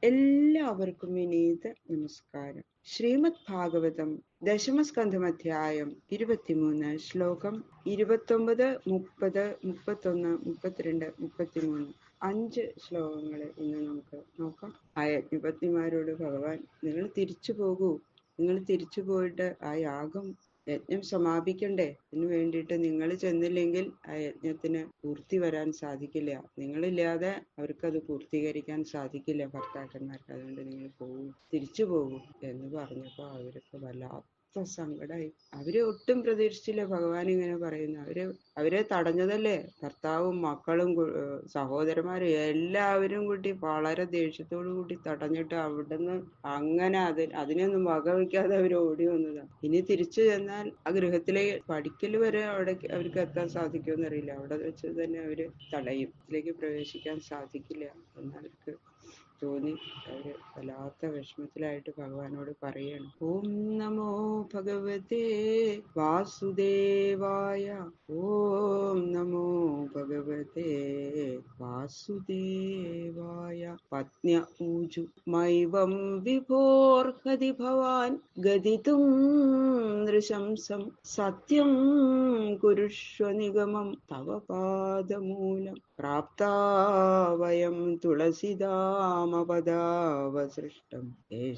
എല്ലാവർക്കും വിനീത നമസ്കാരം. ശ്രീമദ് ഭാഗവതം ദശമസ്കന്ധമധ്യായം 23 ശ്ലോകം 29, 30, 31, 32, 33 5 ശ്ലോകങ്ങൾ ഇന്ന് നമുക്ക് നോക്കാം. ആ യജ്ഞപത്നിമാരോട് ഭഗവാൻ, നിങ്ങൾ തിരിച്ചു പോകൂ, നിങ്ങൾ തിരിച്ചു പോയിട്ട് ആ യാഗം യജ്ഞം സമാപിക്കണ്ടേ? അതിനു വേണ്ടിയിട്ട് നിങ്ങൾ ചെന്നില്ലെങ്കിൽ ആ യജ്ഞത്തിന് പൂർത്തി വരാൻ സാധിക്കില്ല. നിങ്ങളില്ലാതെ അവർക്കത് പൂർത്തീകരിക്കാൻ സാധിക്കില്ല ഭർത്താക്കന്മാർക്ക്. അതുകൊണ്ട് നിങ്ങൾ പോകൂ, തിരിച്ചു പോകൂ എന്ന് പറഞ്ഞപ്പോ അവർക്ക് വല്ലാത്ത സങ്കടമായി. അവര് ഒട്ടും പ്രതീക്ഷിച്ചില്ല ഭഗവാൻ ഇങ്ങനെ പറയുന്നു. അവരെ തടഞ്ഞതല്ലേ ഭർത്താവും മക്കളും സഹോദരന്മാരും എല്ലാവരും കൂട്ടി വളരെ ദേഷ്യത്തോടു കൂടി തടഞ്ഞിട്ട് അവിടുന്ന് അങ്ങനെ അതിനൊന്നും വകവയ്ക്കാതെ അവർ ഓടി വന്നതാണ്. ഇനി തിരിച്ചു ചെന്നാൽ ആ ഗൃഹത്തിലെ പഠിക്കൽ വരെ അവിടെ അവർക്ക് എത്താൻ സാധിക്കുമെന്നറിയില്ല. അവിടെ വെച്ച് തന്നെ അവര് തടയും, ഇതിലേക്ക് പ്രവേശിക്കാൻ സാധിക്കില്ല എന്നവർക്ക് തോന്നി. അവര് വല്ലാത്ത വിഷമത്തിലായിട്ട് ഭഗവാനോട് പറയാണ്, ഓം നമോ ഭഗവതേ വാസുദേവായ, ഓം നമോ ഭഗവതേ വാസുദേവായ. പത്ന്യ ഊജു മൈവം വിഭോർഹതി ഭവാൻ ഗതിതും നൃശംസം സത്യം കുരുഷ്വ നിഗമം തവ പാദമൂലം പ്രാപ്താ വയം തുളസിദാമപദാവസൃഷ്ടം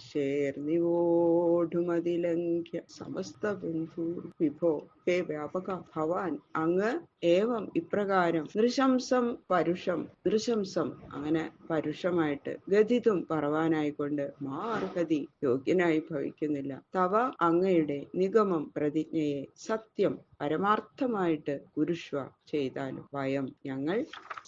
േഷേർനിവോഢുമതിലംഘ്യ സമസ്ത ബന്ധൂർ വിഭോ. ഹേ വ്യാപക ഭവാൻ, അങ്ങ് ഏവം ഇപ്രകാരം നൃശംസം പരുഷം, നൃശംസം അങ്ങനെ പരുഷമായിട്ട്, ഗതിതും പറവാനായിക്കൊണ്ട് മാർഗതി യോഗ്യനായി ഭവിക്കുന്നില്ല. തവ അങ്ങയുടെ നിഗമം പ്രതിജ്ഞയെ സത്യം പരമാർത്ഥമായിട്ട് കുരുഷ്വ ചെയ്താലും വയം ഞങ്ങൾ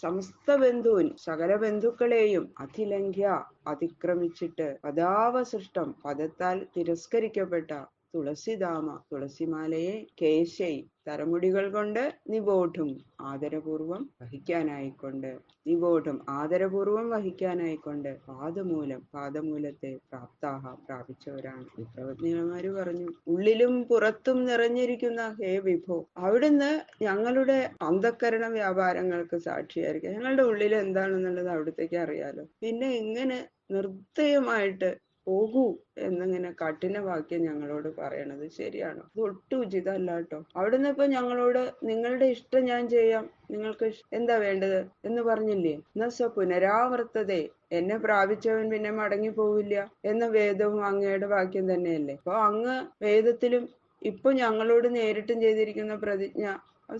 സമസ്ത ബന്ധുവിൻ സകല ബന്ധുക്കളെയും അതിലംഘ്യ അതിക്രമിച്ചിട്ട് പദാവസൃഷ്ടം പദത്താൽ തിരസ്കരിക്കപ്പെട്ട തുളസിദാമ തുളസിമാലയെ കേശൈ തലമുടികൾ കൊണ്ട് നിബോധം ആദരപൂർവം വഹിക്കാനായിക്കൊണ്ട്, നിബോധം ആദരപൂർവം വഹിക്കാനായിക്കൊണ്ട് പാദമൂലത്തെ പ്രാപ്താഹ പ്രാപിച്ചവരാണ്. വിപ്രപത്നിമാര് പറഞ്ഞു, ഉള്ളിലും പുറത്തും നിറഞ്ഞിരിക്കുന്ന ഹേ വിഭോ, അവിടുന്ന് ഞങ്ങളുടെ അന്ധക്കരണ വ്യാപാരങ്ങൾക്ക് സാക്ഷിയായിരിക്കും. ഞങ്ങളുടെ ഉള്ളിൽ എന്താണെന്നുള്ളത് അവിടത്തേക്ക് അറിയാലോ. പിന്നെ ഇങ്ങനെ നിർദ്ദയമായിട്ട് പോകൂ എന്നിങ്ങനെ കഠിന വാക്യം ഞങ്ങളോട് പറയണത് ശരിയാണോ? ഇത് ഒട്ടും ഉചിതമല്ല കേട്ടോ. അവിടുന്ന് ഇപ്പൊ ഞങ്ങളോട് നിങ്ങളുടെ ഇഷ്ടം ഞാൻ ചെയ്യാം, നിങ്ങൾക്ക് എന്താ വേണ്ടത് എന്ന് പറഞ്ഞില്ലേ? നസ പുനരാവർത്തതേ, എന്നെ പ്രാപിച്ചവൻ പിന്നെ മടങ്ങി പോവില്ല എന്ന വേദവും അങ്ങയുടെ വാക്യം തന്നെയല്ലേ. അപ്പൊ അങ്ങ് വേദത്തിലും ഇപ്പൊ ഞങ്ങളോട് നേരിട്ടും ചെയ്തിരിക്കുന്ന പ്രതിജ്ഞ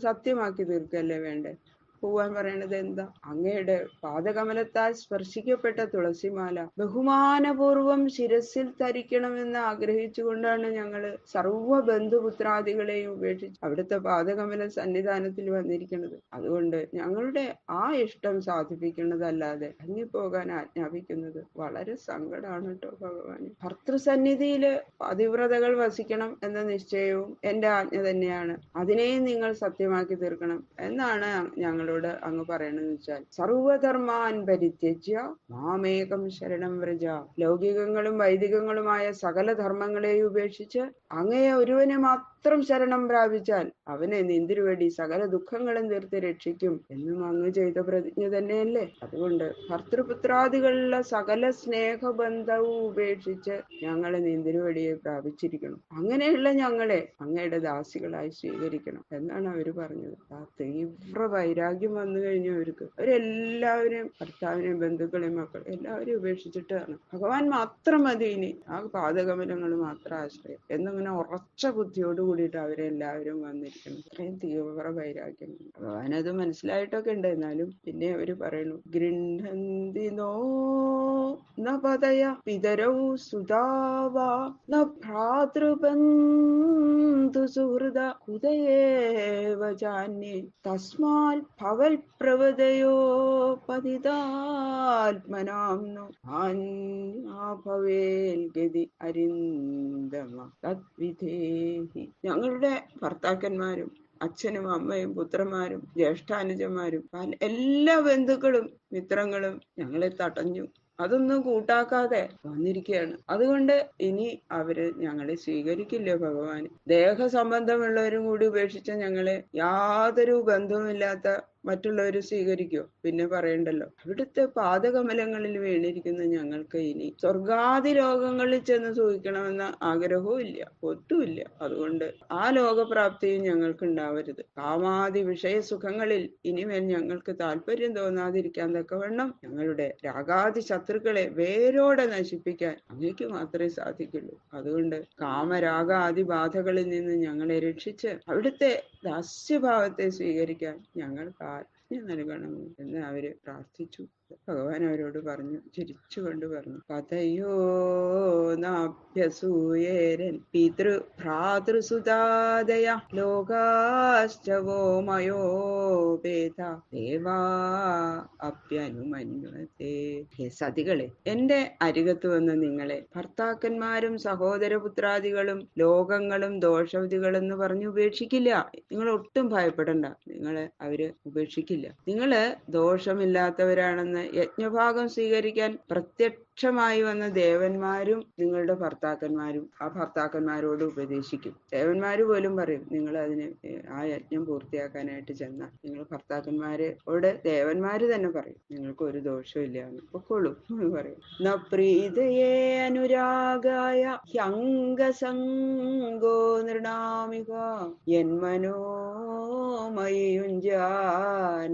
സത്യമാക്കി തീർക്കല്ലേ വേണ്ടേ? പോവാൻ പറയണത് എന്താ? അങ്ങയുടെ പാദകമലത്താൽ സ്പർശിക്കപ്പെട്ട തുളസിമാല ബഹുമാനപൂർവം ശിരസിൽ ധരിക്കണമെന്ന് ആഗ്രഹിച്ചുകൊണ്ടാണ് ഞങ്ങള് സർവ്വ ബന്ധുപുത്രാദികളെയും ഉപേക്ഷിച്ച് അവിടുത്തെ പാദകമല സന്നിധാനത്തിൽ വന്നിരിക്കുന്നത്. അതുകൊണ്ട് ഞങ്ങളുടെ ആ ഇഷ്ടം സാധിപ്പിക്കുന്നതല്ലാതെ ഭംഗിപ്പോകാൻ ആജ്ഞാപിക്കുന്നത് വളരെ സങ്കടമാണ് കേട്ടോ ഭഗവാന്. ഭർത്തൃസന്നിധിയില് പതിവ്രതകൾ വസിക്കണം എന്ന നിശ്ചയവും എന്റെ ആജ്ഞ തന്നെയാണ്. അതിനെയും നിങ്ങൾ സത്യമാക്കി തീർക്കണം എന്നാണ് ഞങ്ങളോട് അങ്ങ് പറയണെന്ന് വെച്ചാൽ, സർവധർമാൻ പരിത്യജ്യ മാമേകം ശരണം വ്രജ. ലൗകികങ്ങളും വൈദികങ്ങളുമായ സകല ധർമ്മങ്ങളെയും ഉപേക്ഷിച്ച് അങ്ങയെ ഒരുവനെ മാത്രം ശരണം പ്രാപിച്ചാൽ അവനെ നിന്തിരുവടി സകല ദുഃഖങ്ങളും തീർത്ത് രക്ഷിക്കും എന്നും അങ്ങ് ചെയ്ത പ്രതിജ്ഞ തന്നെയല്ലേ. അതുകൊണ്ട് ഭർത്തൃപുത്രാദികളുള്ള സകല സ്നേഹബന്ധവും ഉപേക്ഷിച്ച് ഞങ്ങളെ നിന്തിരുവടിയെ പ്രാപിച്ചിരിക്കണം. അങ്ങനെയുള്ള ഞങ്ങളെ അങ്ങയുടെ ദാസികളായി സ്വീകരിക്കണം എന്നാണ് അവര് പറഞ്ഞത്. ആ തീവ്ര വൈരാഗ്യം വന്നു കഴിഞ്ഞു അവർക്ക്. അവരെല്ലാവരും ഭർത്താവിനെയും ബന്ധുക്കളെയും മക്കളെ എല്ലാവരും ഉപേക്ഷിച്ചിട്ടാണ് ഭഗവാൻ മാത്രം മതി, ഇനി ആ പാദകമലങ്ങൾ മാത്രം ആശ്രയം എന്നിങ്ങനെ ഉറച്ച ബുദ്ധിയോട് കൂടിയിട്ട് അവരെല്ലാവരും വന്നിരിക്കണം. ഇത്രയും തീവ്ര വൈരാഗ്യം ഭഗവാൻ അത് മനസ്സിലായിട്ടൊക്കെ ഉണ്ട്. എന്നാലും പിന്നെ അവര് പറയുന്നു, ഗൃഹന്തി നോ ന പതയ പിതരൗ സുതാവാ ന ഭ്രാതൃബന്ധു സുഹൃദ ഹൃദയേവ ജാന്യേ തസ്മാൽ ഭവൽ പ്രവദയോ പതിതാത്മനാംനോ ഭവേൽ ഗതി അരിന്ദമ തദ്വിധേഹി. ഞങ്ങളുടെ ഭർത്താക്കന്മാരും അച്ഛനും അമ്മയും പുത്രന്മാരും ജ്യേഷ്ഠാനുജന്മാരും എല്ലാ ബന്ധുക്കളും മിത്രങ്ങളും ഞങ്ങളെ തടഞ്ഞു, അതൊന്നും കൂട്ടാക്കാതെ വന്നിരിക്കുകയാണ്. അതുകൊണ്ട് ഇനി അവര് ഞങ്ങളെ സ്വീകരിക്കില്ല ഭഗവാൻ. ദേഹസംബന്ധമുള്ളവരും കൂടി ഉപേക്ഷിച്ച ഞങ്ങളെ യാതൊരു ബന്ധവുമില്ലാത്ത മറ്റുള്ളവർ സ്വീകരിക്കോ? പിന്നെ പറയണ്ടല്ലോ. അവിടുത്തെ പാദകമലങ്ങളിൽ വീണിരിക്കുന്ന ഞങ്ങൾക്ക് ഇനി സ്വർഗാദി ലോകങ്ങളിൽ ചെന്ന് സൂഹിക്കണമെന്ന ആഗ്രഹവും ഇല്ല, ഒട്ടുമില്ല. അതുകൊണ്ട് ആ ലോകപ്രാപ്തിയും ഞങ്ങൾക്ക് ഉണ്ടാവരുത്. കാമാദി വിഷയസുഖങ്ങളിൽ ഇനിമേൽ ഞങ്ങൾക്ക് താല്പര്യം തോന്നാതിരിക്കാൻ തക്കവണ്ണം ഞങ്ങളുടെ രാഗാദി ശത്രുക്കളെ വേരോടെ നശിപ്പിക്കാൻ അങ്ങേക്ക് മാത്രമേ സാധിക്കുള്ളൂ. അതുകൊണ്ട് കാമരാഗാദി ബാധകളിൽ നിന്ന് ഞങ്ങളെ രക്ഷിച്ച് അവിടുത്തെ ദാസ്യഭാവത്തെ സ്വീകരിക്കാൻ ഞങ്ങൾക്ക് ആജ്ഞ നൽകണം എന്ന് അവര് പ്രാർത്ഥിച്ചു. ഭഗവാൻ അവരോട് പറഞ്ഞു, ചിരിച്ചുകൊണ്ട് പറഞ്ഞു, കഥയോ നാഭ്യസൂയേരൻ പിതൃഭ്രാതൃസുതാദയ ലോകാശ്ചവോ മയോ ഭേദ ദേവാ അപ്യനുമന്വതേ. ഹേ സതികളെ, എന്റെ അരികത്ത് വന്ന് നിങ്ങളെ ഭർത്താക്കന്മാരും സഹോദരപുത്രാദികളും ലോകങ്ങളും ദോഷവിധികളെന്ന് പറഞ്ഞു ഉപേക്ഷിക്കില്ല. നിങ്ങൾ ഒട്ടും ഭയപ്പെടണ്ട, നിങ്ങളെ അവര് ഉപേക്ഷിക്കില്ല. നിങ്ങള് ദോഷമില്ലാത്തവരാണെന്ന് യജ്ഞഭാഗം സ്വീകരിക്കാൻ പ്രത്യക്ഷമായി വന്ന ദേവന്മാരും നിങ്ങളുടെ ഭർത്താക്കന്മാരും ആ ഭർത്താക്കന്മാരോട് ഉപദേശിക്കും. ദേവന്മാര് പോലും പറയും, നിങ്ങൾ അതിന് ആ യജ്ഞം പൂർത്തിയാക്കാനായിട്ട് ചെന്നാൽ നിങ്ങൾ ഭർത്താക്കന്മാരോട് ദേവന്മാര് തന്നെ പറയും, നിങ്ങൾക്ക് ഒരു ദോഷവും ഇല്ല എന്ന്, പൊക്കോളൂ എന്ന് പറയും. ന പ്രീതയേ അനുരാഗായ ഹ്യംഗസംഗോ നൃണാമിക യന്മനോ മയുഞ്ജാന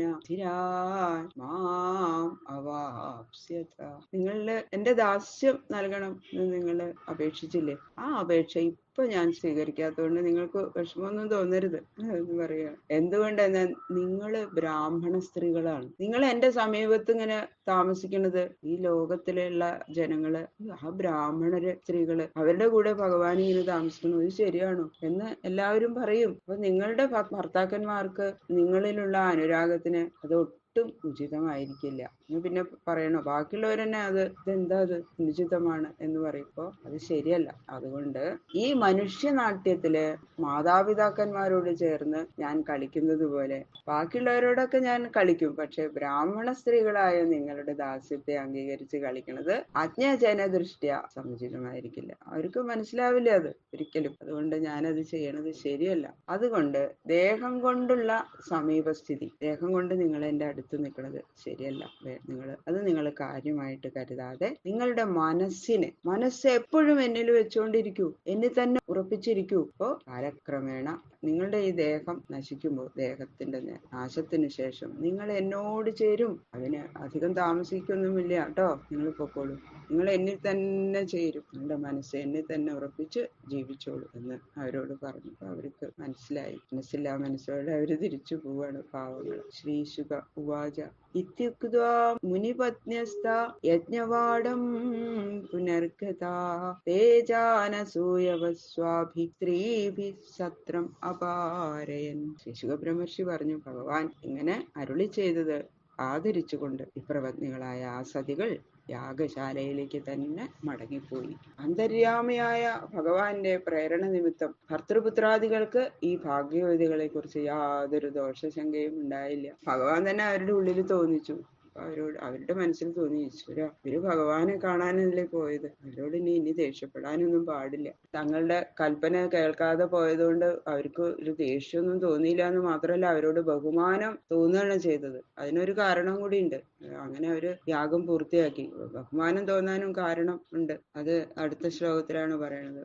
മാം അവാപ്സ്യത. നിങ്ങളുടെ എന്റെ ദാസ്യം നൽകണം എന്ന് നിങ്ങൾ അപേക്ഷിച്ചില്ലേ, ആ അപേക്ഷ ഇപ്പൊ ഞാൻ സ്വീകരിക്കാത്തതുകൊണ്ട് നിങ്ങൾക്ക് വിഷമമൊന്നും തോന്നരുത് എന്ന് പറയുക. എന്തുകൊണ്ടെന്നാൽ നിങ്ങള് ബ്രാഹ്മണ സ്ത്രീകളാണ്. നിങ്ങൾ എന്റെ സമീപത്ത് ഇങ്ങനെ താമസിക്കുന്നത്, ഈ ലോകത്തിലുള്ള ജനങ്ങള് ആ ബ്രാഹ്മണര് സ്ത്രീകള് അവരുടെ കൂടെ ഭഗവാൻ ഇങ്ങനെ താമസിക്കണം, ഇത് ശരിയാണോ എന്ന് എല്ലാവരും പറയും. അപ്പൊ നിങ്ങളുടെ ഭർത്താക്കന്മാർക്ക് നിങ്ങളിലുള്ള അനുരാഗത്തിന് അത് ഒട്ടും ഉചിതമായിരിക്കില്ല. പിന്നെ പറയണോ, ബാക്കിയുള്ളവരെന്നെ ഇതെന്താ അത് അനുചിതമാണ് എന്ന് പറയുമ്പോ അത് ശരിയല്ല. അതുകൊണ്ട് ഈ മനുഷ്യനാട്യത്തില് മാതാപിതാക്കന്മാരോട് ചേർന്ന് ഞാൻ കളിക്കുന്നത് പോലെ ബാക്കിയുള്ളവരോടൊക്കെ ഞാൻ കളിക്കും. പക്ഷെ ബ്രാഹ്മണ സ്ത്രീകളായ നിങ്ങളുടെ ദാസ്യത്തെ അംഗീകരിച്ച് കളിക്കുന്നത് അജ്ഞജന ദൃഷ്ട്യ സമുചിതമായിരിക്കില്ല. അവർക്ക് മനസ്സിലാവില്ല അത് ഒരിക്കലും. അതുകൊണ്ട് ഞാനത് ചെയ്യണത് ശരിയല്ല. അതുകൊണ്ട് ദേഹം കൊണ്ടുള്ള സമീപസ്ഥിതി, ദേഹം കൊണ്ട് നിങ്ങൾ എന്റെ അടുത്ത് നിൽക്കുന്നത് ശരിയല്ല. നിങ്ങൾ കാര്യമായിട്ട് കരുതാതെ നിങ്ങളുടെ മനസ്സ് എപ്പോഴും എന്നിൽ വെച്ചുകൊണ്ടിരിക്കൂ, എന്നിൽ തന്നെ ഉറപ്പിച്ചിരിക്കൂ. അപ്പോ കാലക്രമേണ നിങ്ങളുടെ ഈ ദേഹം നശിക്കുമ്പോൾ, ദേഹത്തിന്റെ നാശത്തിന് ശേഷം നിങ്ങൾ എന്നോട് ചേരും. അതിന് അധികം താമസിക്കൊന്നുമില്ല കേട്ടോ. നിങ്ങൾ പൊക്കോളൂ, നിങ്ങൾ എന്നിൽ തന്നെ ചേരും, നിങ്ങളുടെ മനസ്സ് എന്നിൽ തന്നെ ഉറപ്പിച്ച് ജീവിച്ചോളൂ എന്ന് അവരോട് പറഞ്ഞു. അവർക്ക് മനസ്സിലായി. മനസ്സോടെ അവര് തിരിച്ചു പോവാണ് പാവങ്ങൾ. ശ്രീശുക ഉവാച ഇത്യുക്ത്വാ മുനിപത്ന്യസ്ത യജ്ഞവാടം പുനർഗതാ തേജാനസൂയവസ്വാഭിസ്ത്രീഭി സത്രം അപാരയൻ. ശ്രീശുക ബ്രഹ്മർഷി പറഞ്ഞു, ഭഗവാൻ ഇങ്ങനെ അരുളി ചെയ്തത് ആദരിച്ചുകൊണ്ട് വിപ്രപത്നികളായ ആ സതികൾ യാഗശാലയിലേക്ക് തന്നെ മടങ്ങിപ്പോയി. അന്തര്യാമിയായ ഭഗവാന്റെ പ്രേരണ നിമിത്തം ഭർത്തൃപുത്രാദികൾക്ക് ഈ ഭാഗ്യവതികളെ കുറിച്ച് യാതൊരു ദോഷശങ്കയും ഉണ്ടായില്ല. ഭഗവാൻ തന്നെ അവരുടെ ഉള്ളിൽ തോന്നിച്ചു. അവരുടെ മനസ്സിൽ തോന്നി, ഈശ്വര, ഇവര് ഭഗവാനെ കാണാനല്ലേ പോയത്, അവരോട് ഇനി ദേഷ്യപ്പെടാനൊന്നും പാടില്ല. തങ്ങളുടെ കൽപ്പന കേൾക്കാതെ പോയതുകൊണ്ട് അവർക്ക് ഒരു ദേഷ്യമൊന്നും തോന്നിയില്ല എന്ന് മാത്രമല്ല, അവരോട് ബഹുമാനം തോന്നുകയാണ് ചെയ്തത്. അതിനൊരു കാരണം കൂടിയുണ്ട്. അങ്ങനെ അവര് യാഗം പൂർത്തിയാക്കി. ബഹുമാനം തോന്നാനും കാരണം ഉണ്ട്. അത് അടുത്ത ശ്ലോകത്തിലാണ് പറയണത്.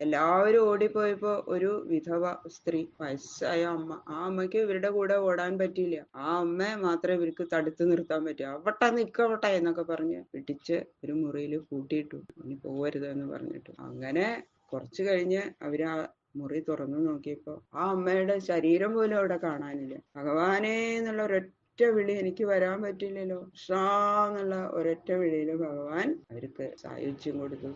എല്ലാവരും ഓടിപ്പോയപ്പോ ഒരു വിധവ സ്ത്രീ, വയസ്സായ അമ്മ, ആ അമ്മയ്ക്ക് ഇവരുടെ കൂടെ ഓടാൻ പറ്റിയില്ല. ആ അമ്മയെ മാത്രമേ ഇവർക്ക് തടുത്തു നിർത്താൻ പറ്റും. അവട്ടെ നിക്കവട്ടെ എന്നൊക്കെ പറഞ്ഞ് പിടിച്ച് ഒരു മുറിയിൽ പൂട്ടിയിട്ടു, ഇനി പോവരുത് എന്ന് പറഞ്ഞിട്ടു. അങ്ങനെ കുറച്ചു കഴിഞ്ഞ് അവര് ആ മുറി തുറന്നു നോക്കിയപ്പോ ആ അമ്മയുടെ ശരീരം പോലും അവിടെ കാണാനില്ല. ഭഗവാനേ എന്നുള്ള ഒരൊറ്റ വിളി, എനിക്ക് വരാൻ പറ്റില്ലല്ലോ, എന്നുള്ള ഒരൊറ്റ വിളിയില് ഭഗവാൻ അവർക്ക് സായുജ്യം കൊടുത്തു.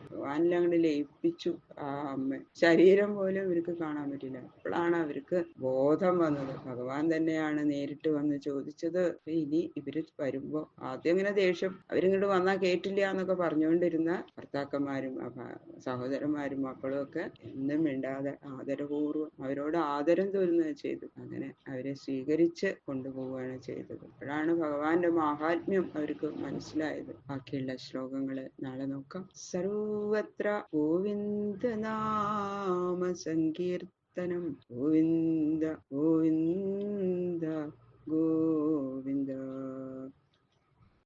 ഭഗവാനിൽ അങ്ങോട്ട് ലയിപ്പിച്ചു ആ അമ്മ. ശരീരം പോലും ഇവർക്ക് കാണാൻ പറ്റില്ല. അപ്പോഴാണ് അവർക്ക് ബോധം വന്നത്. ഭഗവാൻ തന്നെയാണ് നേരിട്ട് വന്ന് ചോദിച്ചത്. ഇനി ഇവര് വരുമ്പോ ആദ്യം ഇങ്ങനെ ദേഷ്യം, അവരിങ്ങോട്ട് വന്നാ കേട്ടില്ല എന്നൊക്കെ പറഞ്ഞുകൊണ്ടിരുന്ന ഭർത്താക്കന്മാരും സഹോദരന്മാരും മക്കളും ഒക്കെ എന്നും മിണ്ടാതെ ആദരപൂർവ്വം അവരോട് ആദരം തോന്നുക ചെയ്തു. അങ്ങനെ അവരെ സ്വീകരിച്ച് കൊണ്ടുപോവുകയാണ് ചെയ്തത്. അപ്പോഴാണ് ഭഗവാന്റെ മാഹാത്മ്യം അവർക്ക് മനസ്സിലായത്. ബാക്കിയുള്ള ശ്ലോകങ്ങള് നാളെ നോക്കാം. സർവത്ര ഗോവിന്ദ നാമ സങ്കീർത്തനം, ഗോവിന്ദ ഗോവിന്ദ ഗോവിന്ദ.